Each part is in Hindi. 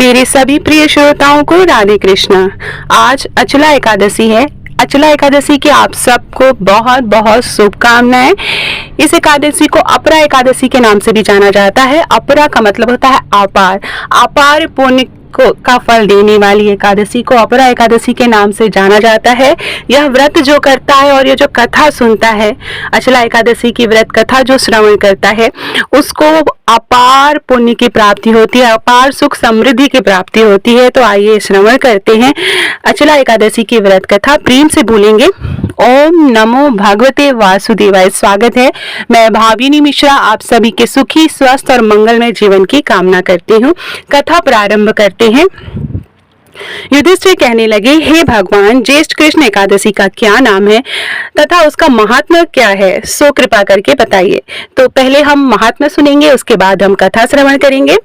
मेरे सभी प्रिय श्रोताओं को राधे कृष्णा। आज अचला एकादशी है। अचला एकादशी की आप सबको बहुत बहुत शुभकामनाएं। इस एकादशी को अपरा एकादशी के नाम से भी जाना जाता है। अपरा का मतलब होता है अपार, अपार पुण्य का फल देने वाली एकादशी को अपरा एकादशी के नाम से जाना जाता है। यह व्रत जो करता है और ये जो कथा सुनता है, अचला एकादशी की व्रत कथा जो श्रवण करता है, उसको अपार पुण्य की प्राप्ति होती है, अपार सुख समृद्धि की प्राप्ति होती है। तो आइए श्रवण करते हैं अचला एकादशी की व्रत कथा। प्रेम से बोलेंगे ओम नमो भगवते वासुदेवाय। स्वागत है, मैं भाविनी मिश्रा आप सभी के सुखी स्वस्थ और मंगलमय जीवन की कामना करती हूँ। कथा प्रारंभ करते हैं। युधिष्ठिर कहने लगे, हे भगवान, ज्येष्ठ कृष्ण एकादशी का क्या नाम है तथा उसका महात्म्य क्या है, सो कृपा करके बताइए। तो पहले हम महात्म्य सुनेंगे, उसके बाद हम कथा श्रवण करेंगे।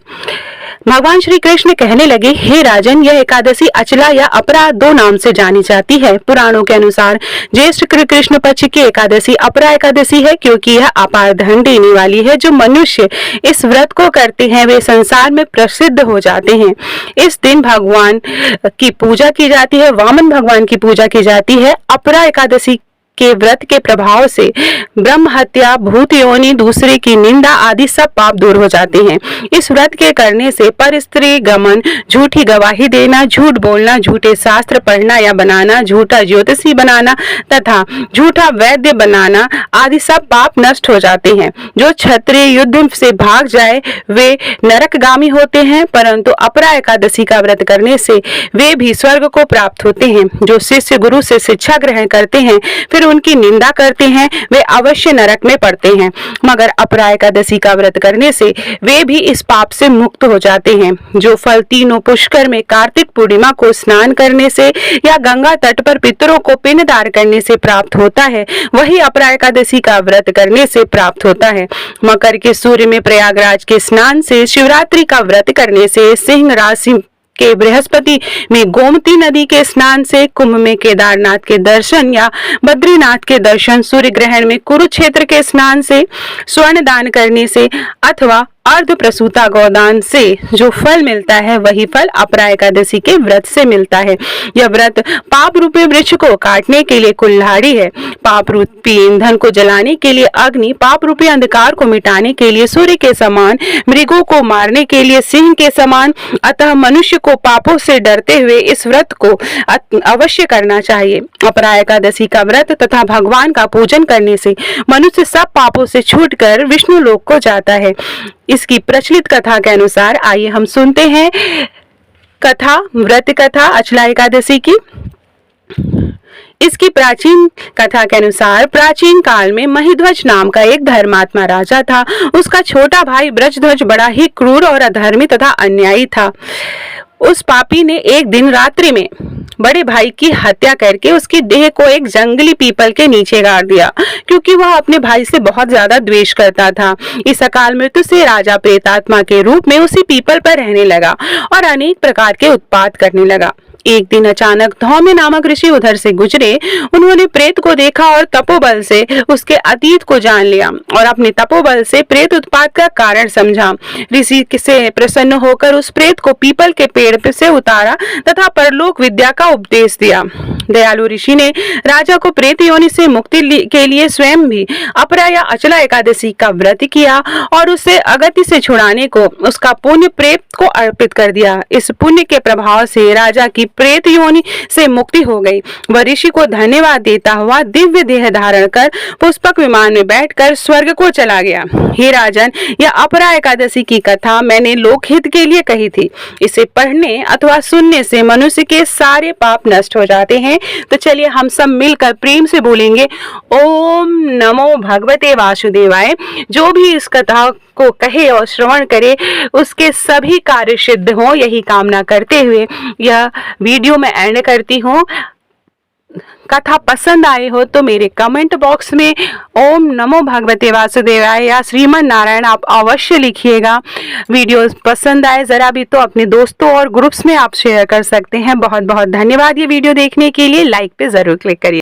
भगवान श्री कृष्ण कहने लगे, हे राजन, यह एकादशी अचला या अपरा दो नाम से जानी जाती है। पुराणों के अनुसार ज्येष्ठ कृष्ण पक्ष की एकादशी अपरा एकादशी है, क्योंकि यह अपार धन देने वाली है। जो मनुष्य इस व्रत को करते हैं वे संसार में प्रसिद्ध हो जाते हैं। इस दिन भगवान की पूजा की जाती है, वामन भगवान की पूजा की जाती है। अपरा एकादशी के व्रत के प्रभाव से ब्रह्म हत्या, भूत योनि, दूसरे की निंदा आदि सब पाप दूर हो जाते हैं। इस व्रत के करने से पर स्त्री गमन, झूठी गवाही देना, झूठ बोलना, झूठे शास्त्र पढ़ना या बनाना, झूठा ज्योतिषी बनाना तथा झूठा वैद्य बनाना आदि सब पाप नष्ट हो जाते हैं। जो क्षत्रिय युद्ध से भाग जाए वे नरकगामी होते हैं, परंतु अपरा एकादशी का व्रत करने से वे भी स्वर्ग को प्राप्त होते हैं। जो शिष्य गुरु से शिक्षा ग्रहण करते हैं फिर उनकी निंदा करते हैं वे अवश्य नरक में पड़ते हैं, मगर अपरा एकादशी का व्रत करने से वे भी इस पाप से मुक्त हो जाते हैं। जो फल तीनों पुष्कर में कार्तिक पूर्णिमा को स्नान करने से या गंगा तट पर पितरों को पिंडदान करने से प्राप्त होता है, वही अपरा एकादशी का व्रत करने से प्राप्त होता है। मकर के सूर्य में प्रयागराज के स्नान से, शिवरात्रि का व्रत करने से, सिंह राशि के बृहस्पति में गोमती नदी के स्नान से, कुंभ में केदारनाथ के दर्शन या बद्रीनाथ के दर्शन, सूर्य ग्रहण में कुरुक्षेत्र के स्नान से, स्वर्ण दान करने से अथवा अर्ध प्रसूता गोदान से जो फल मिलता है वही फल अपरा एकादशी के व्रत से मिलता है। यह व्रत पाप रूपी वृक्ष को काटने के लिए कुल्हाड़ी है, पाप रूपी ईंधन को जलाने के लिए अग्नि, पाप रूपी अंधकार को मिटाने के लिए सूर्य के समान, मृगों को मारने के लिए सिंह के समान। अतः मनुष्य को पापों से डरते हुए इस व्रत को अवश्य करना चाहिए। अपरा एकादशी का व्रत तथा भगवान का पूजन करने से मनुष्य सब पापों से छूटकर विष्णु लोक को जाता है। इसकी प्रचलित कथा के अनुसार आइए हम सुनते हैं कथा, व्रत कथा अचला एकादशी की। इसकी प्राचीन कथा के अनुसार प्राचीन काल में महिध्वज नाम का एक धर्मात्मा राजा था। उसका छोटा भाई ब्रजध्वज बड़ा ही क्रूर और अधर्मी तथा अन्यायी था। उस पापी ने एक दिन रात्रि में बड़े भाई की हत्या करके उसकी देह को एक जंगली पीपल के नीचे गाड़ दिया, क्योंकि वह अपने भाई से बहुत ज्यादा द्वेष करता था। इस अकाल मृत्यु से राजा प्रेतात्मा के रूप में उसी पीपल पर रहने लगा और अनेक प्रकार के उत्पात करने लगा। एक दिन अचानक धौम्य नामक ऋषि उधर से गुजरे। उन्होंने प्रेत को देखा और तपोबल से उसके अतीत को जान लिया और अपने तपोबल से प्रेत उत्पात का कारण समझा। ऋषि से प्रसन्न होकर उस प्रेत को पीपल के पेड़ से उतारा तथा परलोक विद्या का उपदेश दिया। दयालु ऋषि ने राजा को प्रेत योनि से मुक्ति के लिए स्वयं भी अपरा या अचला एकादशी का व्रत किया और उसे अगति से छुड़ाने को उसका पुण्य प्रेत को अर्पित कर दिया। इस पुण्य के प्रभाव से राजा की प्रेत योनि से मुक्ति हो गई। वह ऋषि को धन्यवाद देता हुआ दिव्य देह धारण कर पुष्पक विमान में बैठकर स्वर्ग को चला गया। हे राजन, यह अपरा एकादशी की कथा मैंने लोकहित के लिए कही थी। इसे पढ़ने अथवा सुनने से मनुष्य के सारे पाप नष्ट हो जाते हैं। तो चलिए हम सब मिलकर प्रेम से बोलेंगे ओम नमो भगवते वासुदेवाय। जो भी इस कथा को कहे और श्रवण करे उसके सभी कार्य सिद्ध हों, यही कामना करते हुए यह वीडियो में एंड करती हूँ। कथा पसंद आए हो तो मेरे कमेंट बॉक्स में ओम नमो भगवते वासुदेवाय या श्रीमन नारायण आप अवश्य लिखिएगा। वीडियो पसंद आए जरा भी तो अपने दोस्तों और ग्रुप्स में आप शेयर कर सकते हैं। बहुत बहुत धन्यवाद ये वीडियो देखने के लिए। लाइक पे जरूर क्लिक करिए।